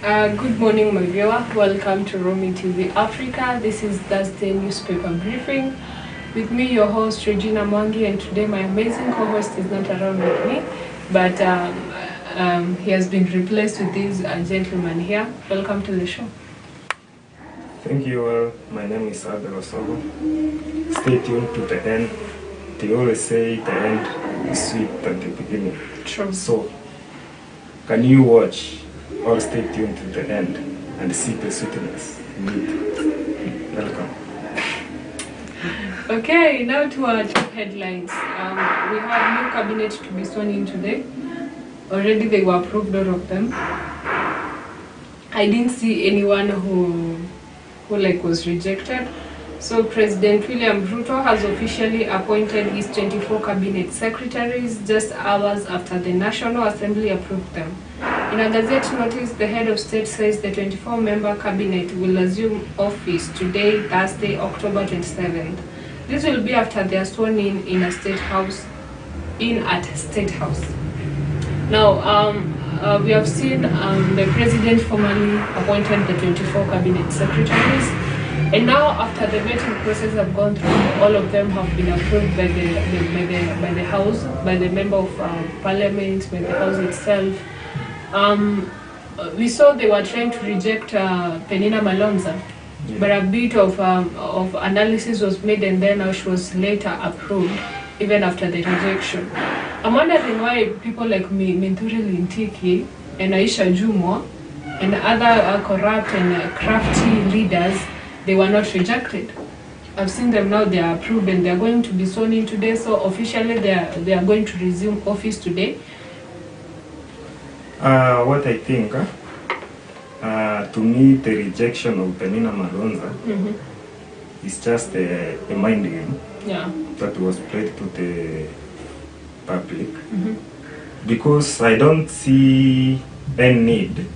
Good morning, my viewer. Welcome to Romy TV Africa. This is Thursday newspaper briefing. With me, your host Regina Mwangi, and today my amazing co-host is not around with me, but he has been replaced with this gentleman here. Welcome to the show. Thank you. My name is Abel Osogo. Stay tuned to the end. They always say the end is sweet at the beginning. True. So, can you watch or stay tuned to the end and see the sweetness in it? Welcome. Okay, now to our top headlines. We have new cabinet to be sworn in today. Already they were approved, all of them. I didn't see anyone who was rejected. So President William Ruto has officially appointed his 24 cabinet secretaries just hours after the National Assembly approved them. In a Gazette notice, the head of state says the 24-member cabinet will assume office today, Thursday, October 27th. This will be after they are sworn in at State House. Now, we have seen the president formally appointed the 24 cabinet secretaries, and now after the vetting process have gone through, all of them have been approved by the House, by the member of Parliament, by the House itself. We saw they were trying to reject Penina Malonza, but a bit of analysis was made, and then now she was later approved, even after the rejection. I'm wondering why people like Minturi Lintiki and Aisha Jumwa and other corrupt and crafty leaders, they were not rejected. I've seen them now, they are approved and they are going to be sworn in today, so officially they are going to resume office today. What I think, to me, the rejection of Penina Malonza is just a mind game that was played to the public, because I don't see any need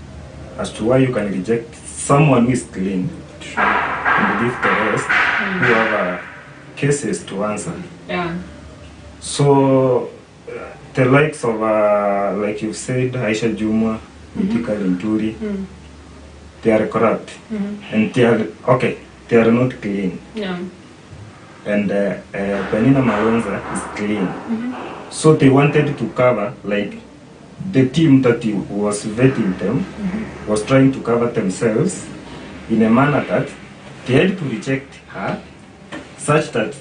as to why you can reject someone who is clean and leave the rest who have cases to answer. So the likes of like you said, Aisha Juma, Mithika Linturi, they are corrupt and they are not clean. And Penina Malonza is clean. So they wanted to cover, like the team that was vetting them was trying to cover themselves in a manner that they had to reject her, such that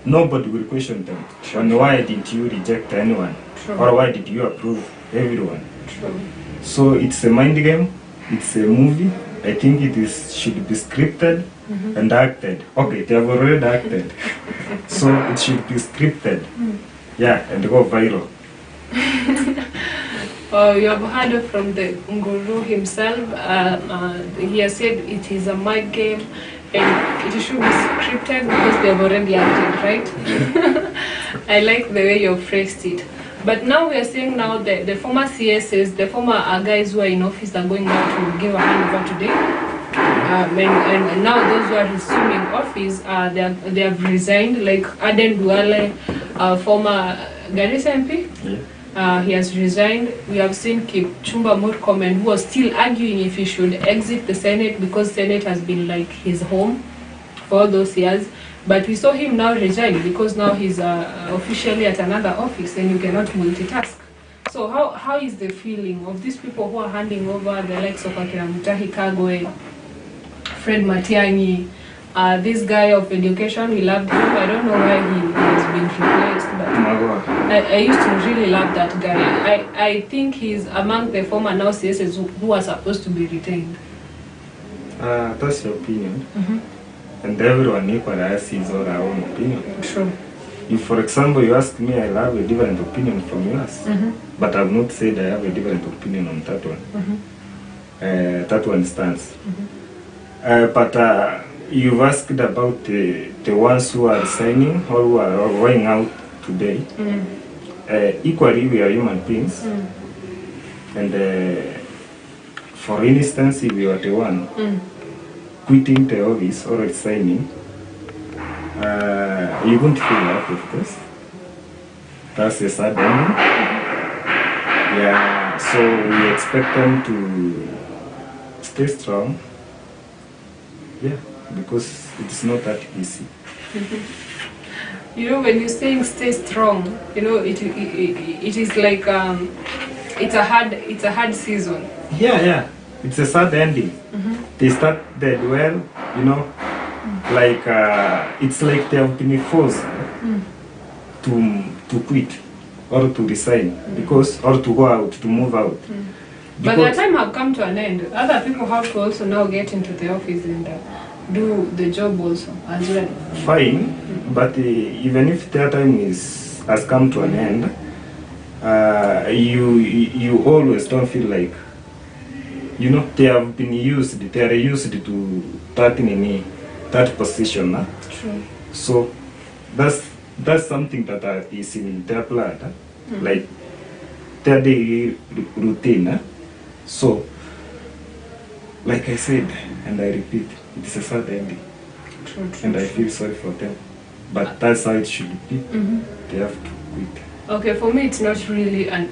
nobody will question them. And why did you reject anyone? Or why did you approve everyone? So it's a mind game, it's a movie. I think should be scripted and acted. Okay, they have already acted. So it should be scripted. And go viral. You have heard from the guru himself. He has said it is a mind game and it should be scripted because they have already acted, right? I like the way you phrased it. But now we are seeing now the former CSs, the former guys who are in office are going now to give a handover today. And now those who are resuming office, they have resigned, like Aden Duale, former Garissa MP. He has resigned. We have seen Kipchumba Murkomen, who was still arguing if he should exit the Senate because Senate has been like his home for all those years. But we saw him now resign because now he's officially at another office and you cannot multitask. So how is the feeling of these people who are handing over the likes of Mutahi Kagwe, Fred Matiang'i, this guy of education, we loved him. I don't know why he has been replaced, but I used to really love that guy. I think he's among the former now CSs who are supposed to be retained. That's your opinion. And everyone equally has his or her own opinion. True. If, for example, you ask me, I have a different opinion from yours, but I've not said I have a different opinion on that one. That one stands. But you've asked about the ones who are signing or who are going out today. Equally, we are human beings. And for instance, if you are the one quitting the office or resigning, you won't feel that, of course. That's a sad ending. So we expect them stay strong. Yeah, because it's not that easy. You know, when you're saying stay strong, you know, it is like it's a hard season. Yeah. It's a sad ending. They started well, you know, like it's like they have been forced to quit or to resign because or to go out, to move out. But the time have come to an end. Other people have to also now get into the office and do the job also as well. Fine, but even if their time has come to an end, you always don't feel like, you know, they are used to that position. True. So that's something that is in their blood, like their daily routine. So, like I said, and I repeat, it is a sad ending. True. And I feel sorry for them. But that's how it should be. They have to quit. Okay, for me it's not really a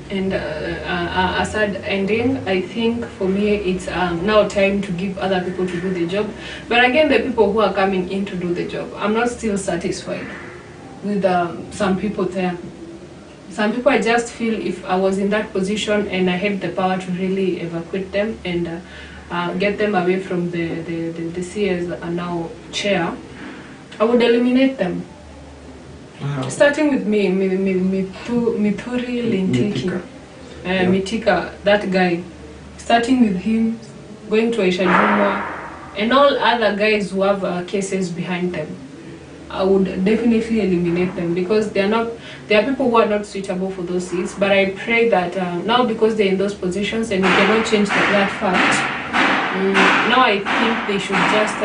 sad ending. I think for me it's now time to give other people to do the job. But again, the people who are coming in to do the job, I'm not still satisfied with some people there. Some people, I just feel if I was in that position and I had the power to really evacuate them and get them away from the CS and now chair, I would eliminate them. Wow. Starting with me, Mithuri Lintiki, Mitika, that guy. Starting with him, going to Aisha Jumwa, and all other guys who have cases behind them. I would definitely eliminate them because there are people who are not suitable for those seats. But I pray that now, because they're in those positions and we cannot change that fact, now I think they should just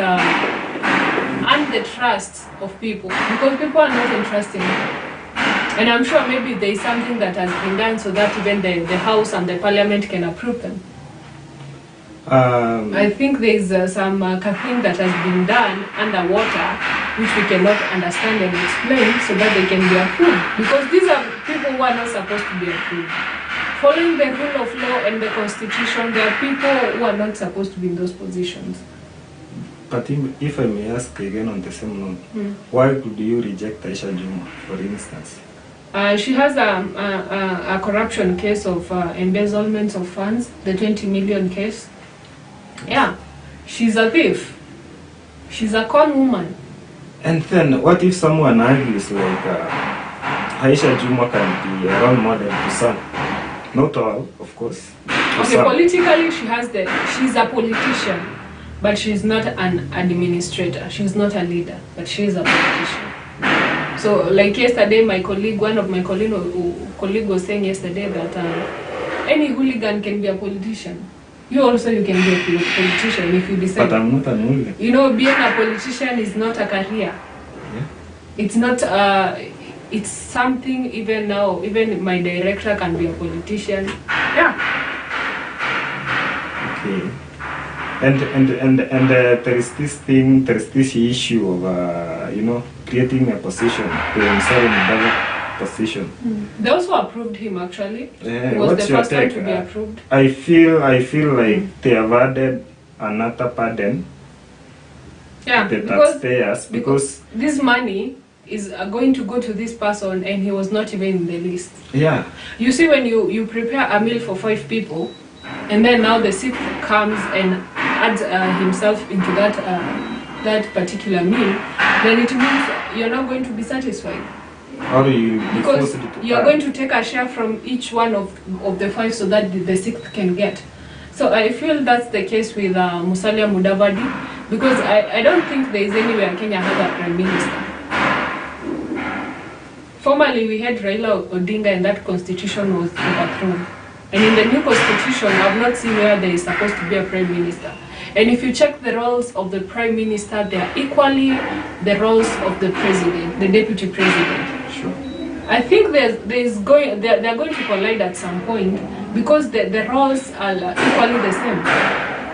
earn the trust of people, because people are not entrusting them. And I'm sure maybe there is something that has been done so that even the House and the Parliament can approve them. I think there is some thing that has been done underwater which we cannot understand and explain so that they can be approved. Because these are people who are not supposed to be approved. Following the rule of law and the constitution, there are people who are not supposed to be in those positions. But if I may ask again on the same note, why could you reject Aisha Juma, for instance? She has a corruption case of embezzlement of funds, the 20 million case. Yeah, she's a thief. She's a con woman. And then, what if someone argues like Aisha Juma can be a role model to some? Not all, of course. Okay, politically she's a politician, but she's not an administrator. She's not a leader, but she's a politician. So, like yesterday, one of my colleague was saying yesterday that any hooligan can be a politician. You can be a politician if you decide. But I'm not an hooligan. You know, being a politician is not a career. Yeah. It's not. It's something. Even now, even my director can be a politician. Yeah. Okay. And there is this thing. There is this issue of creating a position, the position. They also approved him actually. Yeah, He was what's the your first one take? to be approved. I feel like they have added another burden Yeah, to the taxpayers because this money is going to go to this person and he was not even in the list. yeah. You see, when you prepare a meal for 5 people and then now the sixth comes and adds himself into that particular meal, then it means you're not going to be satisfied. Or you Because you're going to take a share from each one of the 5 so that the sixth can get. So I feel that's the case with Musalia Mudavadi, because I don't think there is anywhere Kenya has a prime minister. Formerly we had Raila Odinga and that constitution was overthrown. And in the new constitution, I've not seen where there is supposed to be a prime minister. And if you check the roles of the prime minister, they are equally the roles of the president, the deputy president. Sure. I think they're going to collide at some point because the roles are equally the same.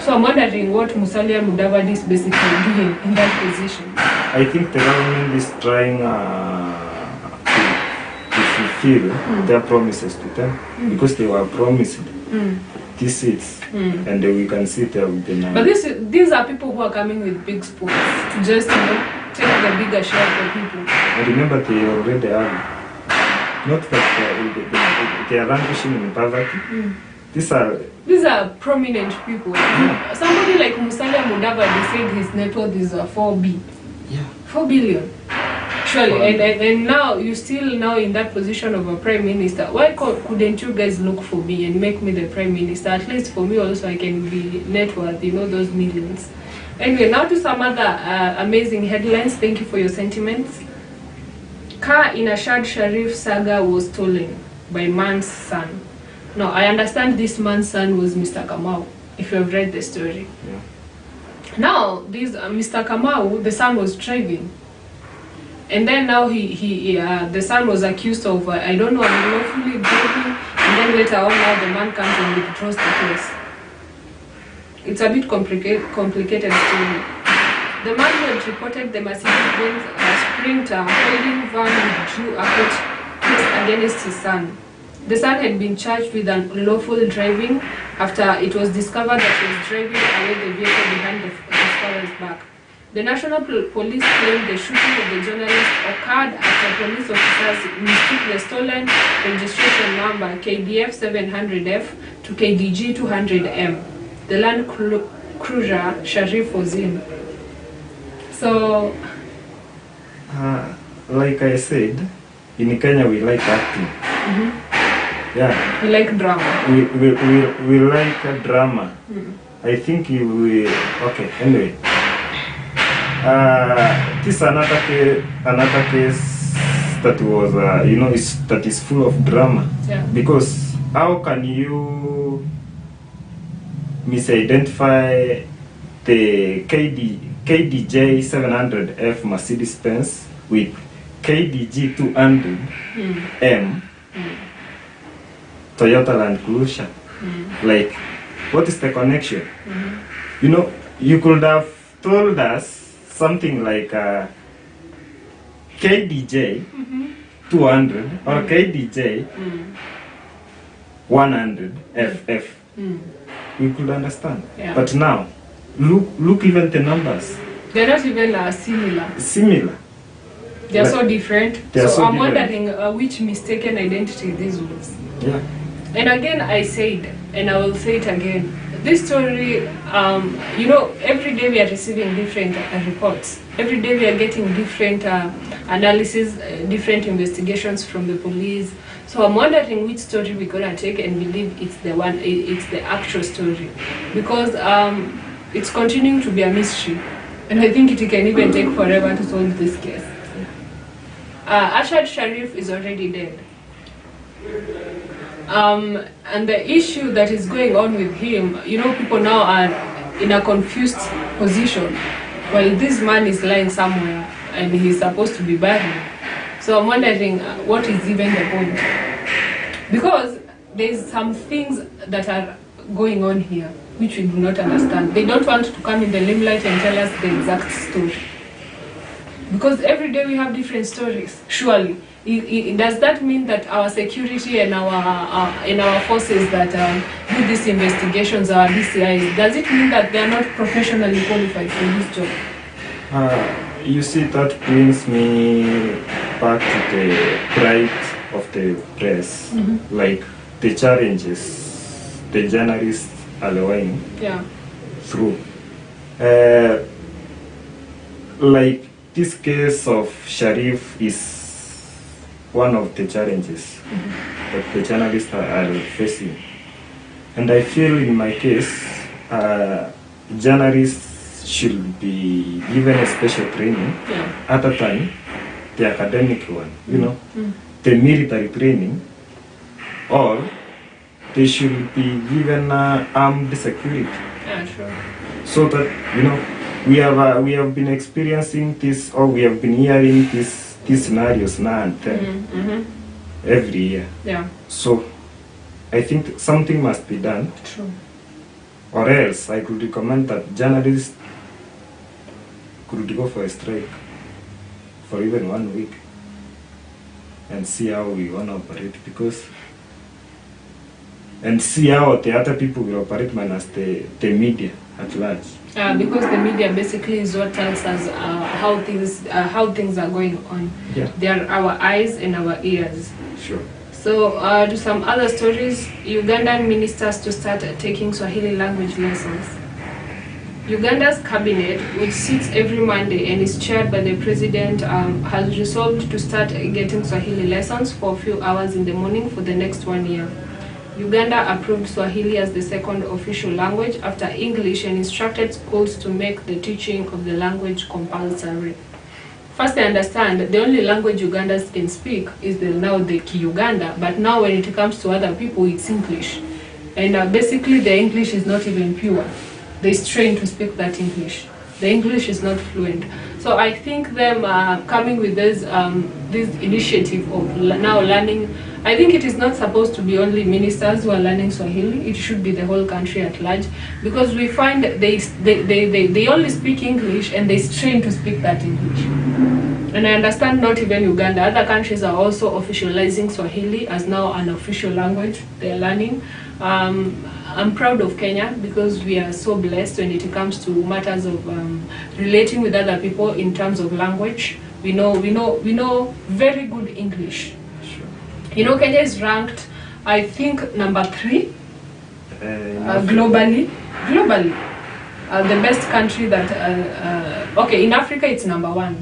So I'm wondering what Musalia Mudavadi is basically doing in that position. I think the government is trying to fulfill their promises to them because they were promised these seats, and we can sit there with the number. But these are people who are coming with big spoons to just, take the bigger share for people. I remember they already have, not that they are languishing in poverty. These are prominent people. Somebody like Musalia Mudavadi said his net worth is 4 billion. Surely, and now you're still now in that position of a prime minister. Why couldn't you guys look for me and make me the prime minister? At least for me also, I can be net worth, those millions. Anyway, now to some other amazing headlines. Thank you for your sentiments. Car in Ashad Sharif saga was stolen by man's son. Now, I understand this man's son was Mr. Kamau, if you have read the story. Yeah. Now, Mr. Kamau, the son was driving. And then now the son was accused of, unlawfully driving. And then later on, now the man comes and withdraws the case. It's a bit complicated story. The man who had reported the Mercedes-Benz Sprinter holding van withdrew a court case against his son. The son had been charged with unlawful driving after it was discovered that he was driving away the vehicle behind the father's back. The National Police claimed the shooting of the journalist occurred after police officers mistook the stolen registration number KDF 700F to KDG 200M. The Land Cruiser Sharif was in. So, like I said, in Kenya we like acting. Yeah. We like drama. We like a drama. I think okay, anyway. This is another case that was, that is full of drama. Yeah. Because how can you misidentify the KDJ 700F Mercedes-Benz with KDG 200M Toyota Land Cruiser? Like, what is the connection? You could have told us something like KDJ 200 or KDJ 100 FF. We could understand. Yeah. But now, look even the numbers. They're not even similar. They're so different. So I'm wondering which mistaken identity this was. Yeah. And again, I said, and I will say it again, this story, every day we are receiving different reports. Every day we are getting different analysis, different investigations from the police. So I'm wondering which story we're gonna take and believe it's the actual story, because it's continuing to be a mystery, and I think it can even take forever to solve this case. Ashad Sharif is already dead. And the issue that is going on with him, people now are in a confused position. Well, this man is lying somewhere and he's supposed to be buried. So I'm wondering what is even the point? Because there's some things that are going on here which we do not understand. They don't want to come in the limelight and tell us the exact story. Because every day we have different stories, surely. Does that mean that our security and our forces that do these investigations, our DCIs, does it mean that they are not professionally qualified for this job? You see, that brings me back to the pride of the press, like the challenges the journalists are going through. Like this case of Sharif is one of the challenges that the journalists are facing. And I feel in my case, journalists should be given a special training other than the academic one, the military training, or they should be given armed security. Yeah, sure. So that, we have been experiencing this, or we have been hearing these scenarios now and then, every year. Yeah. So I think something must be done. True. Or else I could recommend that journalists could go for a strike for even 1 week and see how we want to operate, because and see how the other people will operate minus the media at large. Because the media basically is what tells us how things are going on. Yeah. They are our eyes and our ears. Sure. So to some other stories, Ugandan ministers to start taking Swahili language lessons. Uganda's cabinet, which sits every Monday and is chaired by the president, has resolved to start getting Swahili lessons for a few hours in the morning for the next 1 year. Uganda approved Swahili as the second official language after English and instructed schools to make the teaching of the language compulsory. First, I understand the only language Ugandans can speak is the Ki-Uganda, but now when it comes to other people, it's English. And basically, the English is not even pure. They strain to speak that English. The English is not fluent. So I think them coming with this initiative of now learning, I think it is not supposed to be only ministers who are learning Swahili. It should be the whole country at large, because we find they only speak English and they strain to speak that English. And I understand not even Uganda, other countries are also officializing Swahili as now an official language they're learning. I'm proud of Kenya because we are so blessed when it comes to matters of relating with other people in terms of language. We know very good English. Sure. You know, Kenya is ranked, I think, number 3 globally. The best country that okay, in Africa it's number 1.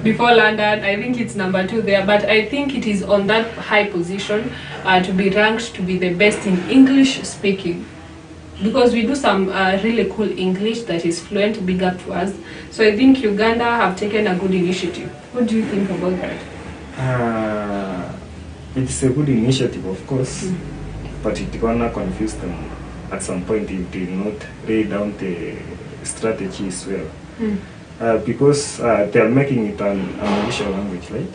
Before London, I think it's number 2 there, but I think it is on that high position to be ranked to be the best in English speaking, because we do some really cool English that is fluent, big up to us. So I think Uganda have taken a good initiative. What do you think about that? It's a good initiative, of course, but it gonna confuse them at some point if they not lay down the strategy as well. Because they are making it an official language, right?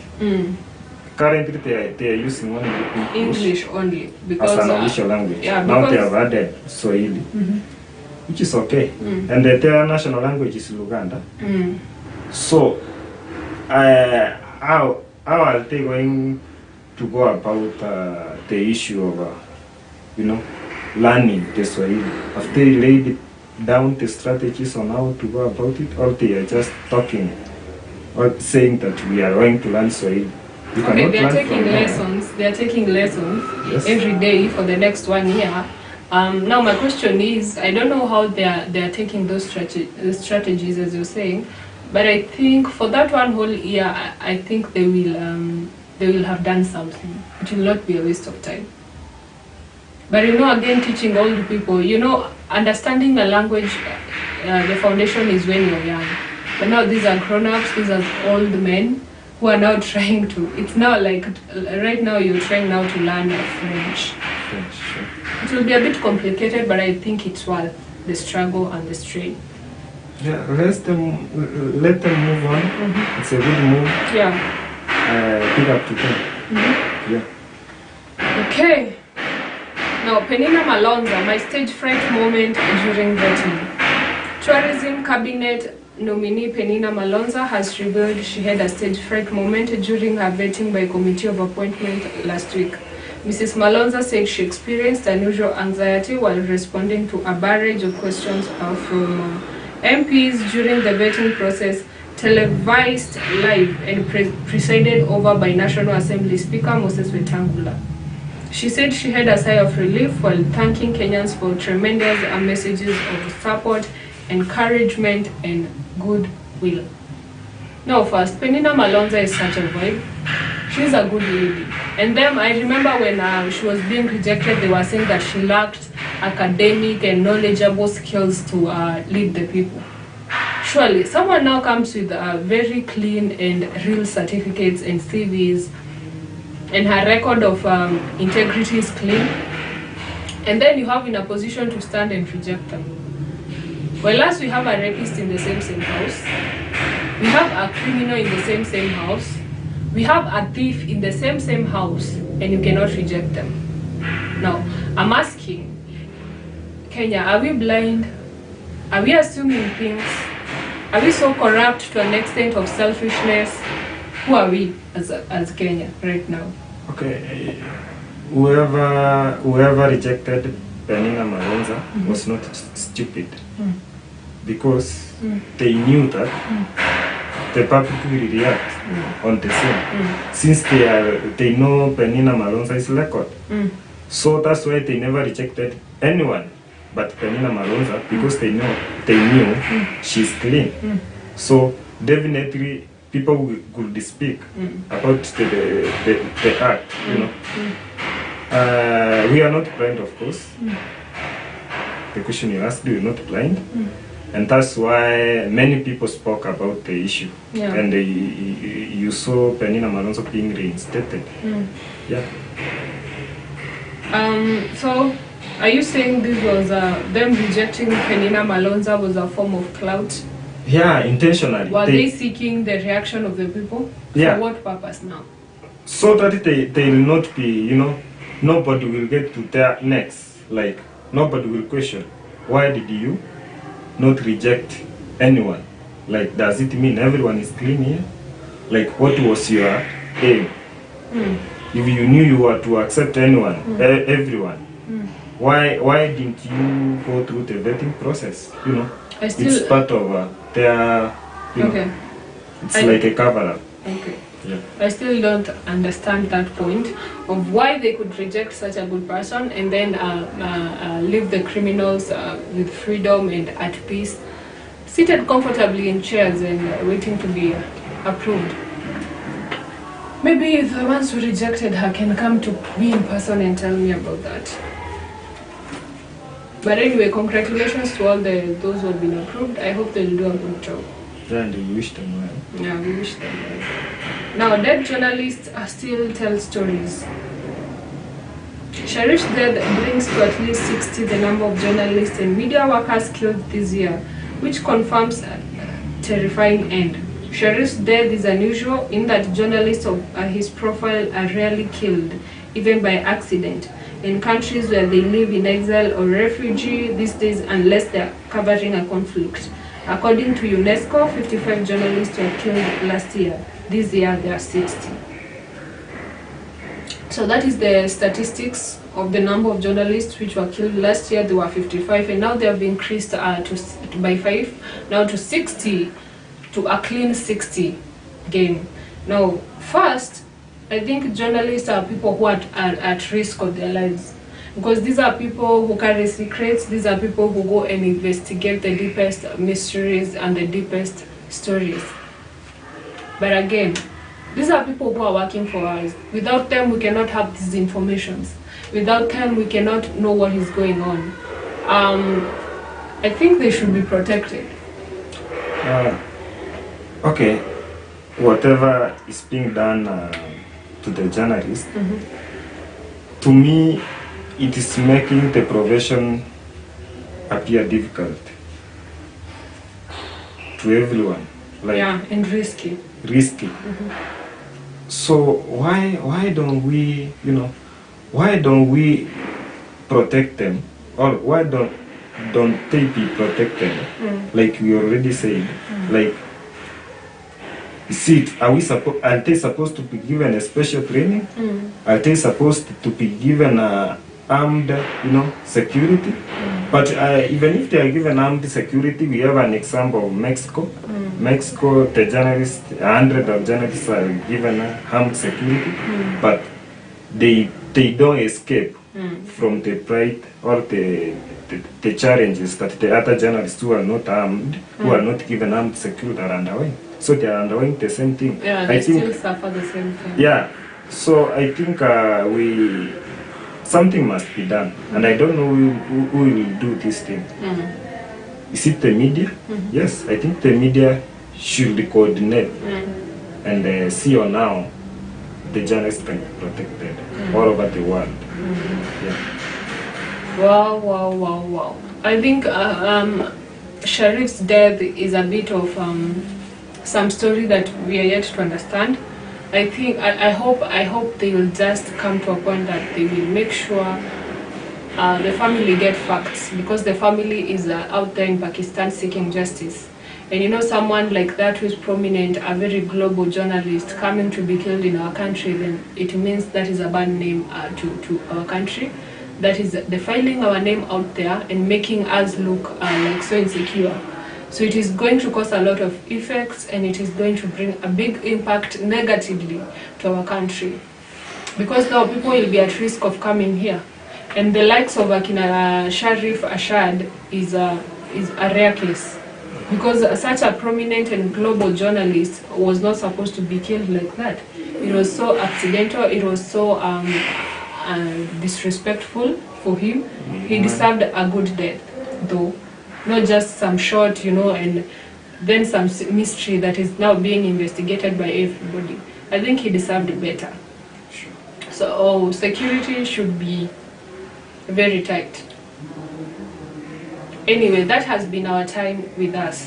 Currently, they are using only English only because as an official language. Yeah, now they have added Swahili, which is okay, and their national language is Luganda. So, how are they going to go about the issue of learning the Swahili? Have they laid it down the strategies on how to go about it, or they are just talking or saying that we are going to learn Swahili? Okay, they are taking lessons. They are taking lessons every day for the next 1 year. Now my question is, I don't know how they are taking those strategies as you're saying, but I think for that 1 whole year, I think they will have done something. It will not be a waste of time. But again, teaching old people, understanding the language, the foundation is when you're young. But now these are grown-ups, these are old men who are now trying to, it's now like, right now you're trying now to learn French. Sure. It will be a bit complicated, but I think it's worth the struggle and the strain. Yeah, let them move on. It's a good move. Yeah. Pick up to them. Yeah. Okay. Now, Penina Malonza, my stage fright moment during voting. Tourism Cabinet nominee Penina Malonza has revealed she had a stage fright moment during her vetting by Committee of Appointment last week. Mrs. Malonza said she experienced unusual anxiety while responding to a barrage of questions from MPs during the vetting process, televised live and presided over by National Assembly Speaker Moses Wetangula. She said she had a sigh of relief while thanking Kenyans for tremendous messages of support, encouragement, and goodwill. Now first, Penina Malonza is such a vibe. She's a good lady. And then I remember when she was being rejected, they were saying that she lacked academic and knowledgeable skills to lead the people. Surely, someone now comes with very clean and real certificates and CVs, and her record of integrity is clean, and then you have in a position to stand and reject them. Well, as we have a rapist in the same house, we have a criminal in the same house, we have a thief in the same house, and you cannot reject them. Now, I'm asking, Kenya, are we blind? Are we assuming things? Are we so corrupt to an extent of selfishness? Who are we as Kenya right now? Okay, whoever rejected Penina Malonza was not stupid, because they knew that the public will react on the same, since they know Penina Malonza is record. So that's why they never rejected anyone but Penina Malonza, because they knew she's clean. So definitely people could speak about the act, you know. We are not blind, of course. The question you asked, we are not blind. And that's why many people spoke about the issue. And you saw Penina Malonza being reinstated. Yeah. So, are you saying this was them rejecting Penina Malonza was a form of clout? Yeah, intentionally. Were they seeking the reaction of the people? Yeah. For what purpose now? So that they will not be, you know, nobody will get to their necks. Like, nobody will question, why did you not reject anyone? Like, does it mean everyone is clean here? Like, what was your aim? If you knew you were to accept anyone, everyone, why didn't you go through the vetting process? You know, it's part of their, you know, it's like a cover-up. Okay. Yeah. I still don't understand that point of why they could reject such a good person and then leave the criminals with freedom and at peace, seated comfortably in chairs and waiting to be approved. Maybe the ones who rejected her can come to me in person and tell me about that. But anyway, congratulations to all those who have been approved. I hope they'll do a good job. And we wish them well. Yeah, we wish them well. Now, dead journalists still tell stories. Sharif's death brings to at least 60 the number of journalists and media workers killed this year, which confirms a terrifying end. Sharif's death is unusual in that journalists of his profile are rarely killed, even by accident, in countries where they live in exile or refugee these days unless they are covering a conflict. According to UNESCO, 55 journalists were killed last year. This year, there are 60. So that is the statistics of the number of journalists which were killed last year. There were 55, and now they have increased by 5, now to 60, to a clean 60 game. Now, first, I think journalists are people who are at risk of their lives. Because these are people who carry secrets, these are people who go and investigate the deepest mysteries and the deepest stories. But again, these are people who are working for us. Without them, we cannot have these informations. Without them, we cannot know what is going on. I think they should be protected. Okay, whatever is being done to the journalists, to me, it is making the profession appear difficult to everyone. Like, yeah, and risky. Risky. So why don't we, you know, why don't we protect them, or why don't they be protected? Like we already said, like, see, are they supposed to be given a special training? Are they supposed to be given armed, you know, security? But even if they are given armed security, we have an example of Mexico. Mexico, the journalists, 100 of journalists are given armed security, but they don't escape from the plight or the challenges that the other journalists who are not armed, who are not given armed security, are undergoing. So they are undergoing the same thing. Yeah, they still suffer the same thing. Yeah, so I think something must be done, and I don't know who will do this thing. Is it the media? Yes, I think the media should coordinate and see on how the journalists can be protected all over the world. Yeah. Wow. I think Sharif's death is a bit of some story that we are yet to understand. I think I hope they will just come to a point that they will make sure the family get facts, because the family is out there in Pakistan seeking justice, And you know, someone like that who is prominent, a very global journalist, coming to be killed in our country, then it means that is a bad name to our country. That is defiling our name out there and making us look like so insecure. So it is going to cause a lot of effects, and it is going to bring a big impact negatively to our country. Because now people will be at risk of coming here. And the likes of Akina Sharif Ashad is a rare case. Because such a prominent and global journalist was not supposed to be killed like that. It was so accidental, it was so disrespectful for him. He deserved a good death, though. Not just some shot, you know, and then some mystery that is now being investigated by everybody. I think he deserved better. So security should be very tight. Anyway, that has been our time with us.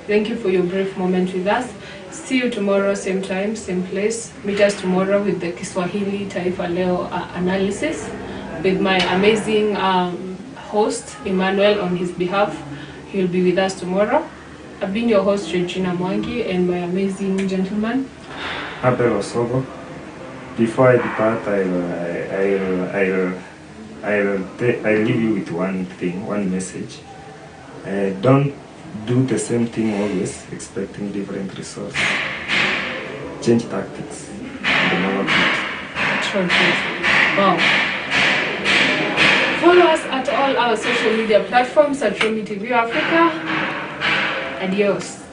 Thank you for your brief moment with us. See you tomorrow, same time, same place. Meet us tomorrow with the Kiswahili Taifa Leo analysis with my amazing host, Emmanuel, on his behalf. He'll be with us tomorrow. I've been your host, Regina Mwangi, and my amazing gentleman, Abel Osogo. Before I depart, I'll leave you with one thing, one message. Don't do the same thing always, expecting different results. Change tactics. Wow. Follow us at all our social media platforms at Romi TV Africa. Adios.